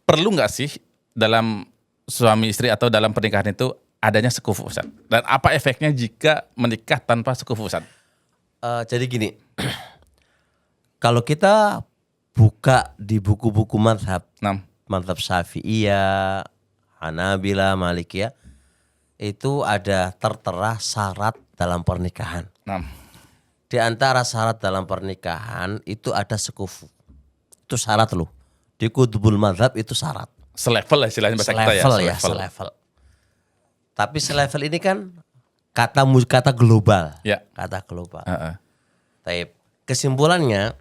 perlu nggak sih dalam suami istri atau dalam pernikahan itu adanya sekufu, Ustaz? Dan apa efeknya jika menikah tanpa sekufu, Ustaz? Jadi gini, kalau kita buka di buku-buku mazhab Syafi'iyah, Hanabilah, Malikiyah, itu ada tertera syarat dalam pernikahan. Di antara syarat dalam pernikahan itu ada sekufu. Itu syarat loh. Di kutubul mazhab itu syarat. Selevel lah istilahnya bahasa kita ya. Selevel. Tapi selevel ini kan kata global. Ya. Kata global. Tapi kesimpulannya,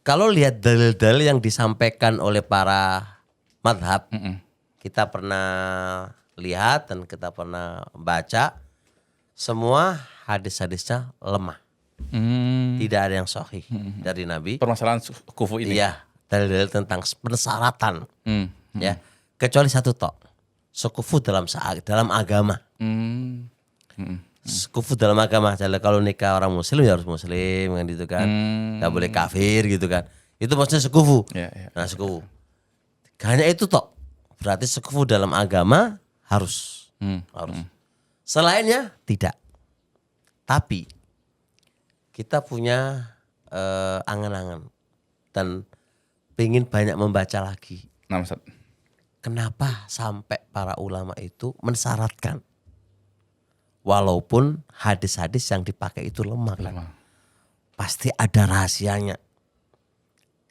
kalau lihat dalil-dalil yang disampaikan oleh para madhab, kita pernah lihat dan kita pernah baca, semua hadis-hadisnya lemah. Tidak ada yang sahih dari Nabi. Permasalahan kufu ini. Iya, dalil-dalil tentang persyaratan. Ya, kecuali satu tok. Sekufu dalam agama. Sekufu dalam agama. Jadi kalau nikah orang muslim ya harus muslim kan gitu kan. Enggak boleh kafir gitu kan. Itu maksudnya sekufu. Nah, sekufu. Hanya itu tok. Berarti sekufu dalam agama harus. Selainnya tidak. Tapi kita punya angan-angan dan pengen banyak membaca lagi. Nah, Ustaz. Kenapa sampai para ulama itu mensyaratkan? Walaupun hadis-hadis yang dipakai itu lemah kan. Pasti ada rahasianya.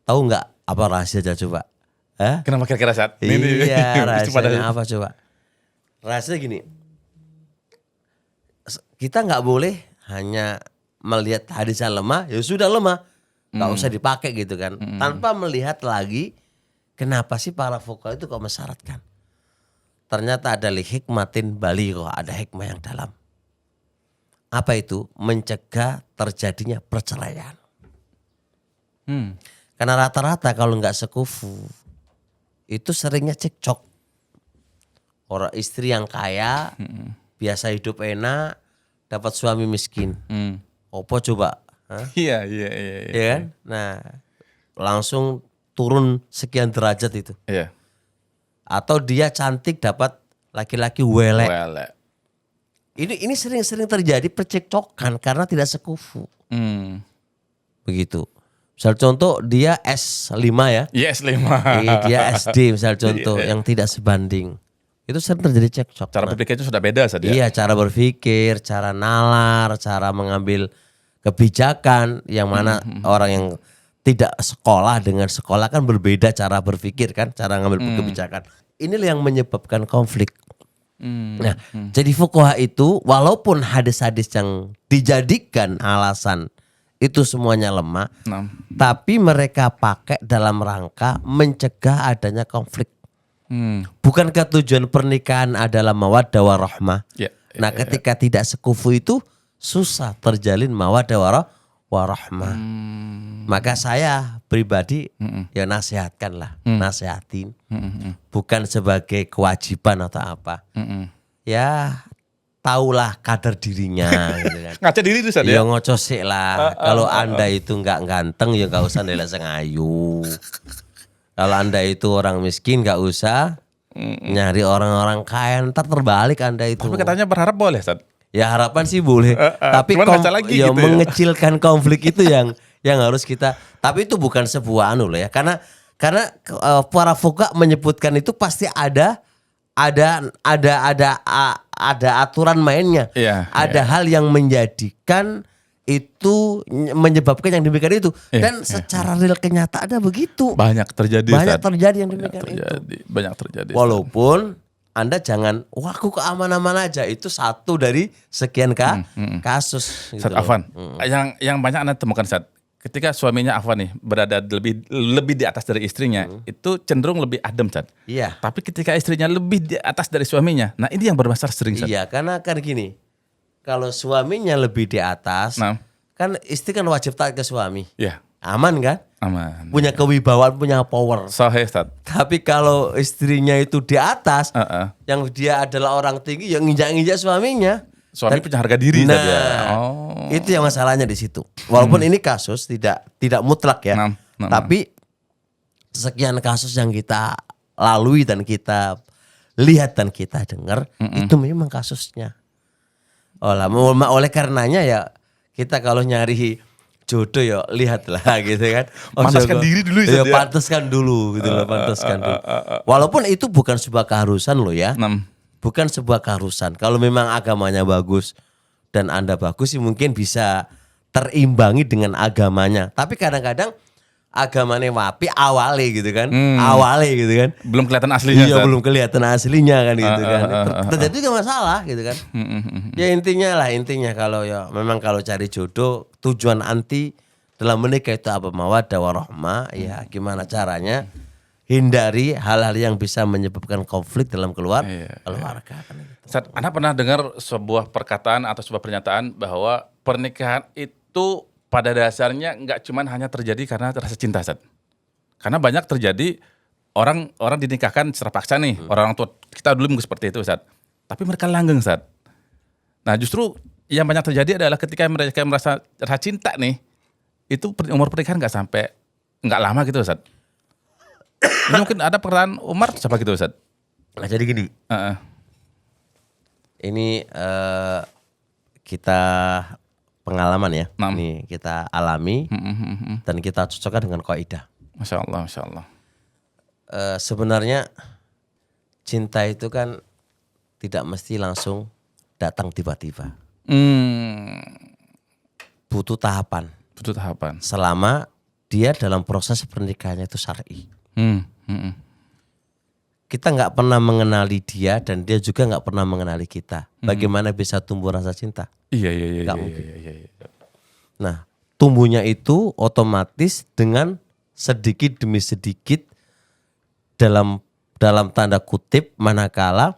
Tahu nggak apa rahasianya coba? Kenapa kira-kira, Ustaz? Iya, rahasianya apa coba? Rahasianya gini. Kita nggak boleh hanya melihat hadisnya lemah, ya sudah lemah. Nggak usah dipakai gitu kan. Tanpa melihat lagi kenapa sih para fuqaha itu kok mensyaratkan. Ternyata ada hikmatin baligha, ada hikmah yang dalam. Apa itu? Mencegah terjadinya perceraian. Karena rata-rata kalau nggak sekufu itu seringnya cekcok. Orang istri yang kaya biasa hidup enak, dapat suami miskin. Apa coba? Iya. Ya kan? Nah, langsung turun sekian derajat itu. Iya. Atau dia cantik dapat laki-laki welek. Ini sering-sering terjadi percekcokan karena tidak sekufu. Begitu. Misal contoh dia S5 ya. Iya, S5. Dia SD misal contoh yang tidak sebanding. Itu sering terjadi cekcok. Cara berpikirnya sudah beda saja. Iya, cara berpikir, cara nalar, cara mengambil kebijakan yang mana orang yang tidak sekolah dengan sekolah kan berbeda cara berpikir kan, cara ngambil kebijakan. Inilah yang menyebabkan konflik. Nah, jadi fuqaha itu walaupun hadis-hadis yang dijadikan alasan itu semuanya lemah, tapi mereka pakai dalam rangka mencegah adanya konflik. Bukankah tujuan pernikahan adalah mawaddah warahmah? Nah, ketika tidak sekufu itu susah terjalin mawaddah warahmah. Maka saya pribadi ya nasihatkanlah, nasihatin. Bukan sebagai kewajiban atau apa. Ya taulah kadar dirinya gitu kan. Ngaca diri itu saja. Ya ngocosik lah. Kalau Anda itu enggak ganteng ya enggak usah nilai sengayu. Kalau Anda itu orang miskin enggak usah nyari orang-orang kaya, ntar terbalik Anda itu. Tapi katanya berharap boleh, Ustaz. Ya harapan sih boleh. Tapi lagi ya gitu mengecilkan konflik itu yang harus kita. Tapi itu bukan sebuah anu loh ya. Karena para fuqaha menyebutkan itu pasti ada aturan mainnya. Ada hal yang menjadikan itu menyebabkan yang demikian itu. Dan secara real kenyataan ada begitu. Banyak terjadi. Banyak terjadi yang demikian itu. Banyak terjadi. Walaupun Anda jangan, wah aku keaman-aman aja. Itu satu dari sekian kasus. Ustaz Afwan, yang banyak Anda temukan Ustaz, ketika suaminya Afwan nih berada lebih di atas dari istrinya, itu cenderung lebih adem Ustaz. Iya. Tapi ketika istrinya lebih di atas dari suaminya, nah ini yang bermasalah sering Ustaz. Iya, karena kan gini, kalau suaminya lebih di atas, kan istri kan wajib taat ke suami. Iya. Aman kan? Aman. Punya kewibawaan, punya power. Sahih Ustaz. Tapi kalau istrinya itu di atas, yang dia adalah orang tinggi, yang nginjak-nginjak suaminya. Suami punya harga diri Nah, saja. Itu yang masalahnya di situ. Walaupun ini kasus tidak mutlak ya. Tapi sekian kasus yang kita lalui dan kita lihat dan kita dengar, itu memang kasusnya. Oleh karenanya ya kita kalau nyari jodoh ya lihatlah gitu kan. Pantaskan diri dulu ya, ya. pantaskan dulu gitu loh, pantaskan dulu. Walaupun itu bukan sebuah keharusan loh ya. Bukan sebuah keharusan. Kalau memang agamanya bagus dan Anda bagus sih mungkin bisa terimbangi dengan agamanya. Tapi kadang-kadang agamanya wapi awalnya gitu kan. Awalnya gitu kan. Belum kelihatan aslinya. Iya, Ustaz. belum kelihatan aslinya kan gitu kan. Terjadi juga masalah gitu kan. Ya intinya kalau ya memang kalau cari jodoh tujuan anti dalam menikah itu apa? Mawaddah warahmah. Ya gimana caranya hindari hal-hal yang bisa menyebabkan konflik dalam keluarga kan gitu. Ustaz, Anda pernah dengar sebuah perkataan atau sebuah pernyataan bahwa pernikahan itu pada dasarnya nggak cuman hanya terjadi karena rasa cinta, Ustaz. Karena banyak terjadi orang dinikahkan secara paksa nih. Orang tua kita dulu mungkin seperti itu, Ustaz. Tapi mereka langgeng, Ustaz. Nah, justru yang banyak terjadi adalah ketika mereka merasa rasa cinta nih, itu umur pernikahan nggak lama gitu, Ustaz. Ini mungkin ada pertanyaan Umar siapa gitu, Ustaz? Nah, jadi gini. Heeh. Ini kita pengalaman ya. Nam. Ini kita alami dan kita cocokkan dengan kaidah. Masya Allah, Masya Allah. Sebenarnya cinta itu kan tidak mesti langsung datang tiba-tiba. Butuh tahapan. Butuh tahapan. Selama dia dalam proses pernikahannya itu syar'i. Kita nggak pernah mengenali dia dan dia juga nggak pernah mengenali kita. Bagaimana bisa tumbuh rasa cinta? Iya. Nggak mungkin. Iya. Nah, tumbuhnya itu otomatis dengan sedikit demi sedikit dalam tanda kutip manakala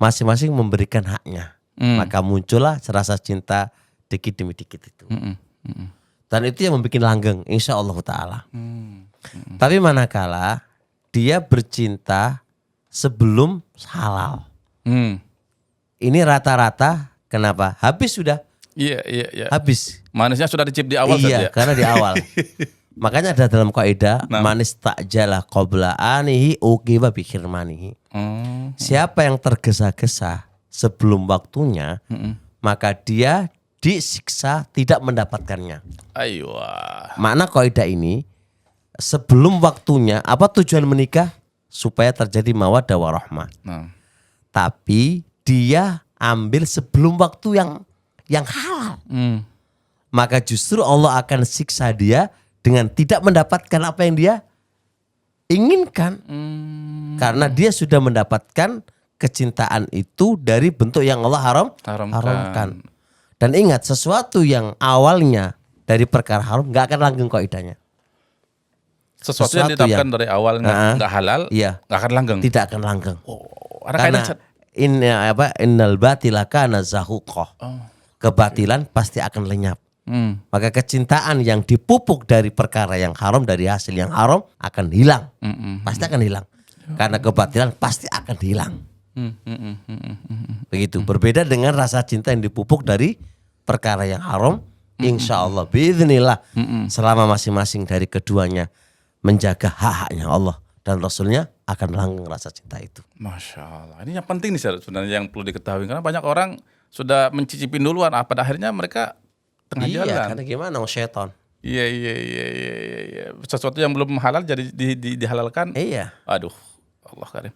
masing-masing memberikan haknya. Maka muncullah rasa cinta dikit demi dikit itu. Dan itu yang membuat langgeng insya Allah ta'ala. Tapi manakala dia bercinta sebelum halal. Ini rata-rata kenapa? Habis sudah. Iya. Habis. Manisnya sudah dicip di awal, Iya, saja. karena di awal. Makanya ada dalam kaidah manis takjalah qabla anihi uqiba bi khirmanihi. Siapa yang tergesa-gesa sebelum waktunya, maka dia disiksa tidak mendapatkannya. Aywa. Makna kaidah ini sebelum waktunya apa tujuan menikah? Supaya terjadi mawaddah warahmah. Tapi dia ambil sebelum waktu yang halal. Maka justru Allah akan siksa dia dengan tidak mendapatkan apa yang dia inginkan. Karena dia sudah mendapatkan kecintaan itu dari bentuk yang Allah haramkan. Dan ingat, sesuatu yang awalnya dari perkara haram gak akan langgeng kaidahnya. Sesuatu yang ditetapkan dari awal nggak halal, nggak akan langgeng. Tidak akan langgeng. Karena innal batila kana zahuqah. Kebatilan pasti akan lenyap. Maka kecintaan yang dipupuk dari perkara yang haram, dari hasil yang haram akan hilang. Pasti akan hilang. Karena kebatilan pasti akan hilang. Begitu. Berbeda dengan rasa cinta yang dipupuk dari perkara yang haram. Insya Allah, biiznillah, selama masing-masing dari keduanya menjaga hak-haknya Allah dan Rasulnya, akan langgeng rasa cinta itu. Masya Allah. Ini yang penting nih sebenarnya yang perlu diketahui. Karena banyak orang sudah mencicipin duluan. Pada akhirnya mereka tengah jalan. Iya, karena gimana? Syaitan. Iya. Sesuatu yang belum halal jadi dihalalkan. Iya. Aduh, Allah karim.